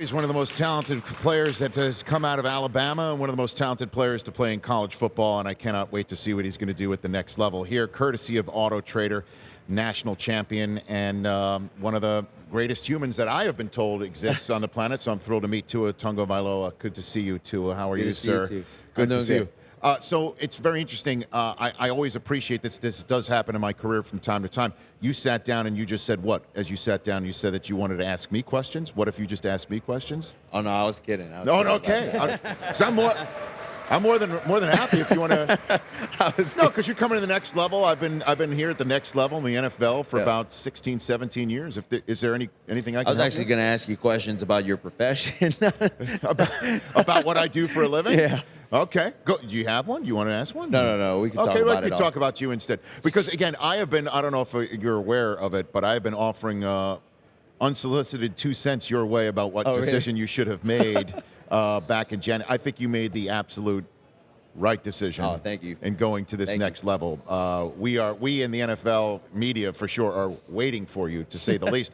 He's one of the most talented players that has come out of Alabama and one of the most talented players to play in college football, and I cannot wait to see what he's going to do at the next level here, courtesy of Auto Trader, national champion, and one of the greatest humans that I have been told exists on the planet, so I'm thrilled to meet Tua Tagovailoa. Good to see you, Tua. How are you, sir? Good to see you. So it's very interesting. I always appreciate this. This does happen in my career from time to time. You sat down and you just said what? As you sat down, you said that you wanted to ask me questions. What if you just asked me questions? Oh no, I was kidding. Okay. So I'm more than happy if you want to. No, because you're coming to the next level. I've been here at the next level in the NFL for about 16, 17 years. Is there anything I can? I was actually going to ask you questions about your profession. about what I do for a living? Yeah. Okay. Go. Do you have one? You want to ask one? No. We can talk about it. Okay, we can talk about you instead. Because, again, I don't know if you're aware of it, but I have been offering unsolicited 2 cents your way about what decision you should have made back in January. I think you made the absolute right decision. Oh, thank you. In going to this next level. We in the NFL media, for sure, are waiting for you, to say the least.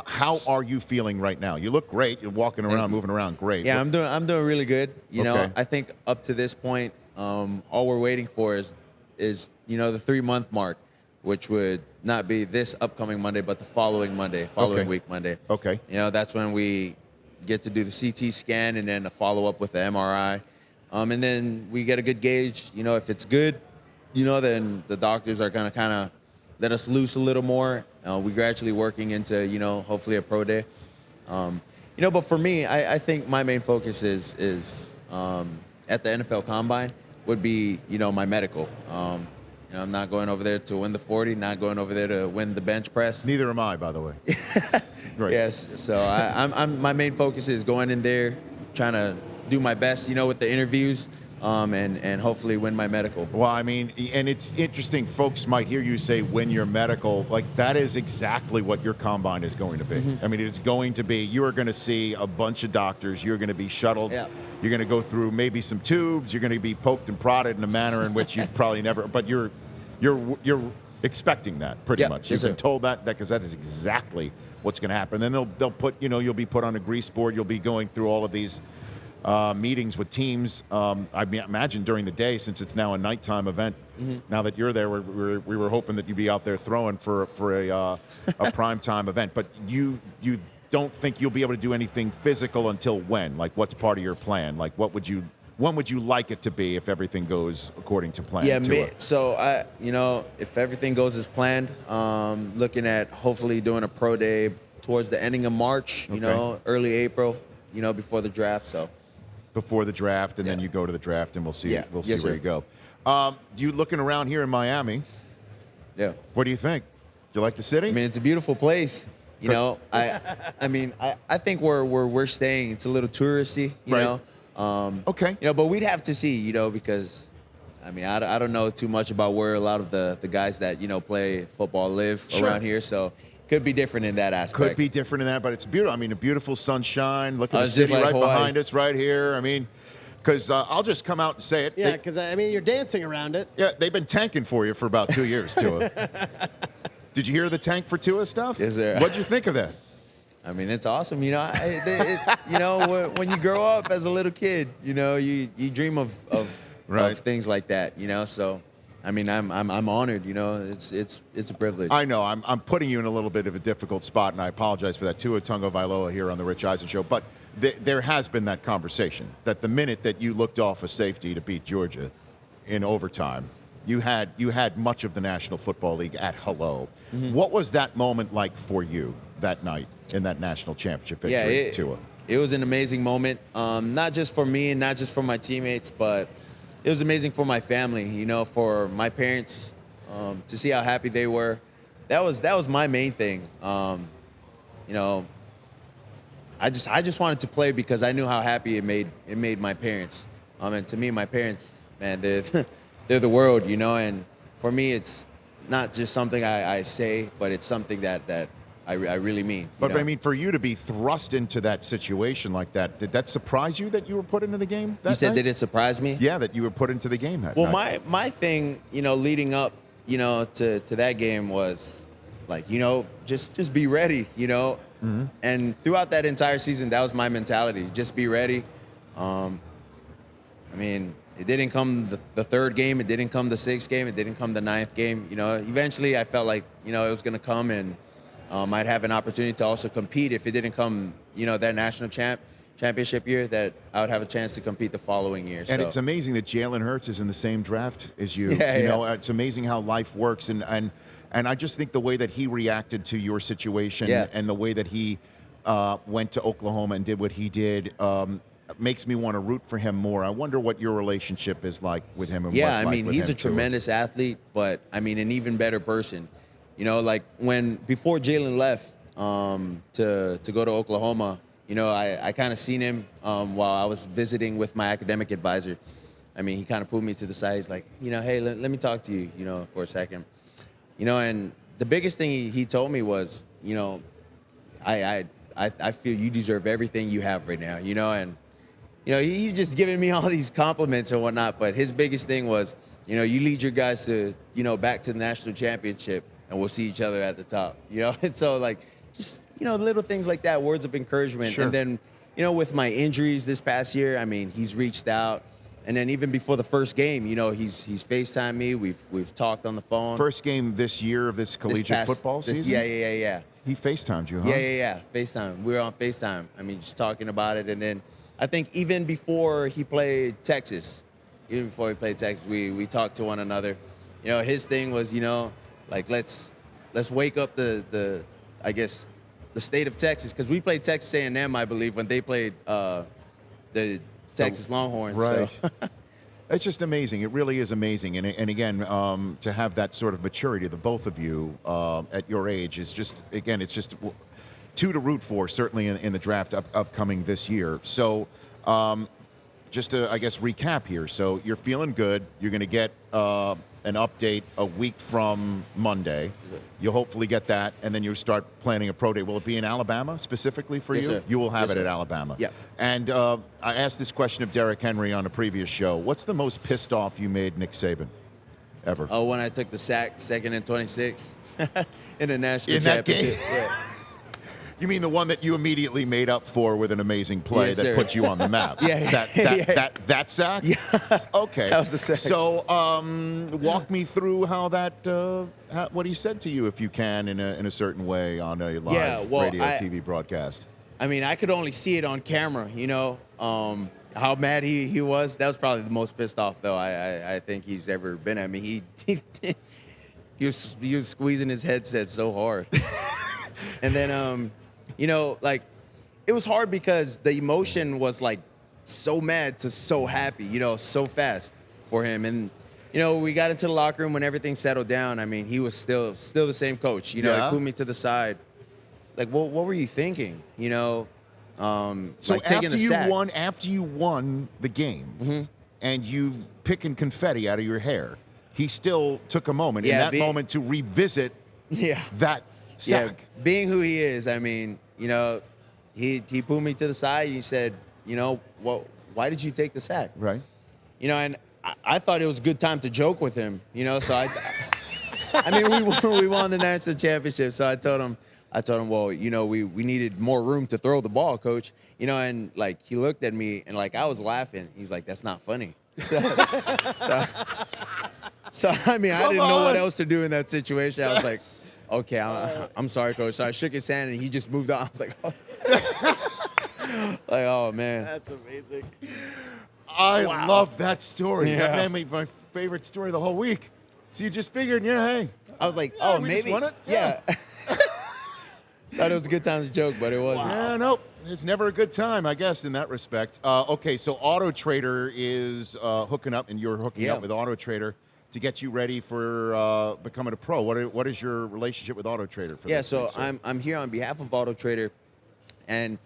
How are you feeling right now? You look great. You're walking around, moving around great. Yeah, I'm doing really good. You know, I think up to this point, all we're waiting for is the 3-month mark, which would not be this upcoming Monday, but the following week Monday. Okay. You know, that's when we get to do the CT scan and then a follow-up with the MRI. And then we get a good gauge. You know, if it's good, then the doctors are going to kind of let us loose a little more. We're gradually working into, hopefully a pro day. But for me, I think my main focus is at the NFL Combine would be, my medical. I'm not going over there to win the 40, not going over there to win the bench press. Neither am I, by the way. Right. Yes. So my main focus is going in there, trying to do my best, with the interviews. And hopefully win my medical. Well, I mean, and it's interesting. Folks might hear you say win your medical. Like, that is exactly what your combine is going to be. I mean, it's going to be, you are going to see a bunch of doctors. You're going to be shuttled. Yeah. You're going to go through maybe some tubes. You're going to be poked and prodded in a manner in which you've probably never, but you're expecting that pretty much. You've been told that because that is exactly what's going to happen. Then they'll put, you'll be put on a grease board. You'll be going through all of these meetings with teams. I imagine during the day, since it's now a nighttime event. Now that you're there, we were hoping that you'd be out there throwing for a primetime event. But you don't think you'll be able to do anything physical until when? Like, what's part of your plan? Like, when would you like it to be if everything goes according to plan? Yeah, so if everything goes as planned, looking at hopefully doing a pro day towards the ending of March. Early April. Before the draft. So. Before the draft, and then you go to the draft, and we'll see. Yeah. We'll see where you go. You looking around here in Miami? Yeah. What do you think? Do you like the city? I mean, it's a beautiful place. I think where we're staying, it's a little touristy. You know. Okay. But we'd have to see. Because. I mean, I don't know too much about where a lot of the guys that play football live around here. So. Could be different in that aspect. Could be different in that, but it's beautiful. I mean, a beautiful sunshine. Look at the city right behind us, right here. I mean, because I'll just come out and say it. Yeah, because you're dancing around it. Yeah, they've been tanking for you for about 2 years, Tua. Did you hear the tank for Tua stuff? Yes, sir. What'd you think of that? I mean, it's awesome. When you grow up as a little kid, you dream of things like that. So. I mean, I'm honored. It's a privilege. I know. I'm putting you in a little bit of a difficult spot, and I apologize for that. Tua Tagovailoa here on the Rich Eisen Show. But there has been that conversation that the minute that you looked off a safety to beat Georgia in overtime, you had much of the National Football League at hello. What was that moment like for you that night in that national championship victory, Tua? It was an amazing moment, not just for me and not just for my teammates, but it was amazing for my family, for my parents, to see how happy they were. That was my main thing. I just wanted to play because I knew how happy it made my parents. And to me, my parents, man, they're the world, and for me, it's not just something I say, but it's something that I really mean. But I mean, for you to be thrust into that situation like that, did that surprise you that you were put into the game that You said night? Did it surprise me? Yeah, that you were put into the game that night. Well, my thing, leading up, to that game was like, just be ready, And throughout that entire season, that was my mentality. Just be ready. I mean, it didn't come the third game. It didn't come the sixth game. It didn't come the ninth game. You know, eventually I felt like, you know, it was going to come, and I'd have an opportunity to also compete if it didn't come, you know, that national championship year, that I would have a chance to compete the following year. And it's amazing that Jalen Hurts is in the same draft as you. Yeah, you know, it's amazing how life works. And I just think the way that he reacted to your situation and the way that he went to Oklahoma and did what he did makes me want to root for him more. I wonder what your relationship is like with him. And I mean, he's a tremendous athlete, but I mean, an even better person. You know, like before Jalen left to go to Oklahoma, you know, I kind of seen him while I was visiting with my academic advisor. I mean, he kind of pulled me to the side. He's like, you know, hey, let me talk to you, you know, for a second. You know, and the biggest thing he told me was, you know, I feel you deserve everything you have right now, you know, and you know, he's just giving me all these compliments and whatnot, but his biggest thing was, you know, you lead your guys to, you know, back to the national championship, and we'll see each other at the top, you know? And so, like, just, you know, little things like that, words of encouragement. Sure. And then, you know, with my injuries this past year, I mean, he's reached out. And then even before the first game, you know, he's FaceTimed me. We've talked on the phone. First game this year of this collegiate football season? Yeah. He FaceTimed you, huh? Yeah. FaceTime. We were on FaceTime. I mean, just talking about it. And then I think even before he played Texas, we talked to one another. You know, his thing was, you know, like, let's wake up the I guess the state of Texas, because we played Texas A&M, I believe, when they played the Texas Longhorns. Right. So. It's just amazing. It really is amazing. And again, to have that sort of maturity, the both of you at your age is just, again, it's just two to root for, certainly in the draft upcoming this year. So just to, I guess, recap here. So you're feeling good. You're going to get an update a week from Monday. You'll hopefully get that, and then you start planning a pro day. Will it be in Alabama specifically for you? Sir. You will have Yes, it sir. at Alabama. Yeah. And I asked this question of Derrick Henry on a previous show. What's the most pissed off you made Nick Saban ever? Oh, when I took the sack, 2nd and 26 in the national In that championship. game? Yeah. You mean the one that you immediately made up for with an amazing play Yes, that sir. puts you on the map? Yeah. That sack? Yeah. Okay. That was the sack. So walk me through how what he said to you, if you can, in a certain way on a live radio, TV broadcast. I mean, I could only see it on camera, you know, how mad he was. That was probably the most pissed off, though, I think he's ever been at me. He was squeezing his headset so hard. And then, you know, like, it was hard because the emotion was, like, so mad to so happy, you know, so fast for him. And, you know, we got into the locker room when everything settled down. I mean, he was still the same coach. You know, Yeah. he pulled me to the side. Like, what were you thinking? You know, So like taking after the sack. after you won the game, and you picking confetti out of your hair, he still took a moment in that moment to revisit Yeah. that sack. Yeah, being who he is, I mean, you know, he pulled me to the side. He said, you know, why did you take the sack? Right. You know, and I thought it was a good time to joke with him. You know, so I mean, we won the national championship. So I told him, well, you know, we needed more room to throw the ball, coach. You know, and like he looked at me and like I was laughing. He's like, that's not funny. So I mean, I didn't know what else to do in that situation. I was like, okay, I'm sorry, coach. So I shook his hand and he just moved on. I was like, oh. Like, oh man. That's amazing. I love that story. Yeah. That made me my favorite story of the whole week. So you just figured, yeah, hey. I was like, Yeah, oh, we just maybe. won it? Yeah. Thought it was a good time to joke, but it wasn't. Yeah, nope. It's never a good time, I guess, in that respect. Okay, so Auto Trader is hooking up, and you're hooking up with Auto Trader to get you ready for becoming a pro. What is your relationship with Auto Trader? For this So week, sir? I'm here on behalf of Auto Trader, and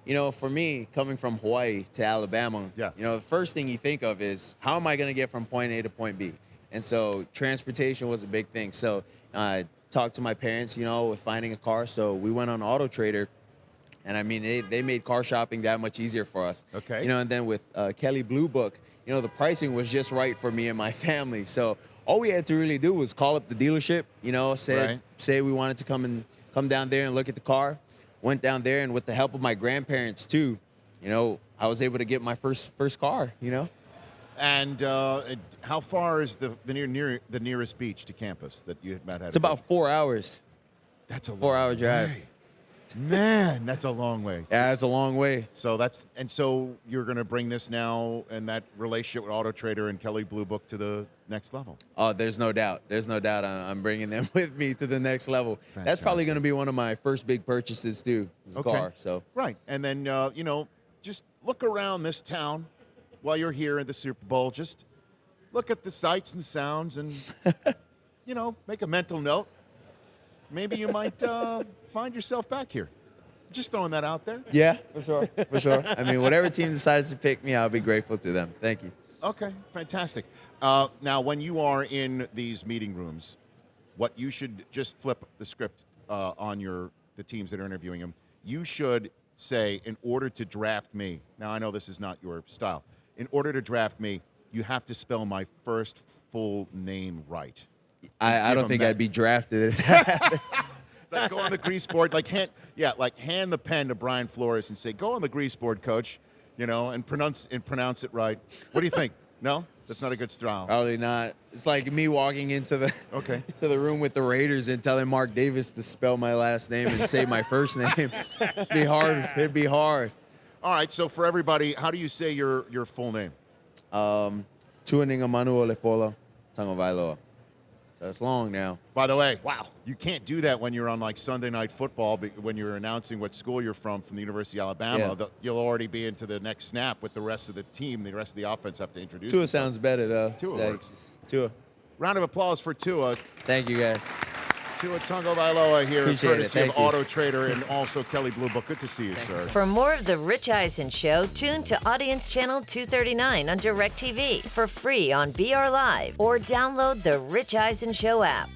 you know, for me, coming from Hawaii to Alabama, you know, the first thing you think of is how am I going to get from point A to point B? And so transportation was a big thing. So I talked to my parents, you know, with finding a car. So we went on Auto Trader, and I mean, they made car shopping that much easier for us. Okay. You know, and then with Kelly Blue Book, you know, the pricing was just right for me and my family. So all we had to really do was call up the dealership, you know, say we wanted to come down there and look at the car. went down there, and with the help of my grandparents too, I was able to get my first car. And how far is the nearest beach to campus that you had? It's about 4 hours. That's a 4-hour drive. way. Man, that's a long way. Yeah, it's a long way. So you're going to bring this now and that relationship with Auto Trader and Kelly Blue Book to the next level. Oh, there's no doubt. There's no doubt I'm bringing them with me to the next level. Fantastic. That's probably going to be one of my first big purchases too, is a car. So right, and then just look around this town while you're here at the Super Bowl. Just look at the sights and sounds, and make a mental note. Maybe you might find yourself back here. Just throwing that out there. Yeah, for sure. For sure. I mean, whatever team decides to pick me, I'll be grateful to them. Thank you. Okay, fantastic. Now, when you are in these meeting rooms, what you should just flip the script on the teams that are interviewing them. You should say, in order to draft me. Now, I know this is not your style. In order to draft me, you have to spell my first full name right. I don't think I'd be drafted at that. Like go on the grease board, hand the pen to Brian Flores and say, "Go on the grease board, coach," and pronounce it right. What do you think? No, that's not a good style. Probably not. It's like me walking into the the room with the Raiders and telling Mark Davis to spell my last name and say my first name. It'd be hard. It'd be hard. All right. So for everybody, how do you say your full name? Tuaninga Manu Lepola Tagovailoa. So it's long now. By the way, Wow. you can't do that when you're on Sunday Night Football when you're announcing what school you're from the University of Alabama. Yeah. You'll already be into the next snap with the rest of the team. The rest of the offense have to introduce. Tua themselves. sounds better though. Tua Like, works. Tua. Round of applause for Tua. Thank you guys. Tua Tagovailoa here, Appreciate it. courtesy of Thank you. Auto Trader and also Kelly Blue Book. Good to see you, sir. For more of The Rich Eisen Show, tune to Audience Channel 239 on DirecTV for free on BR Live or download the Rich Eisen Show app.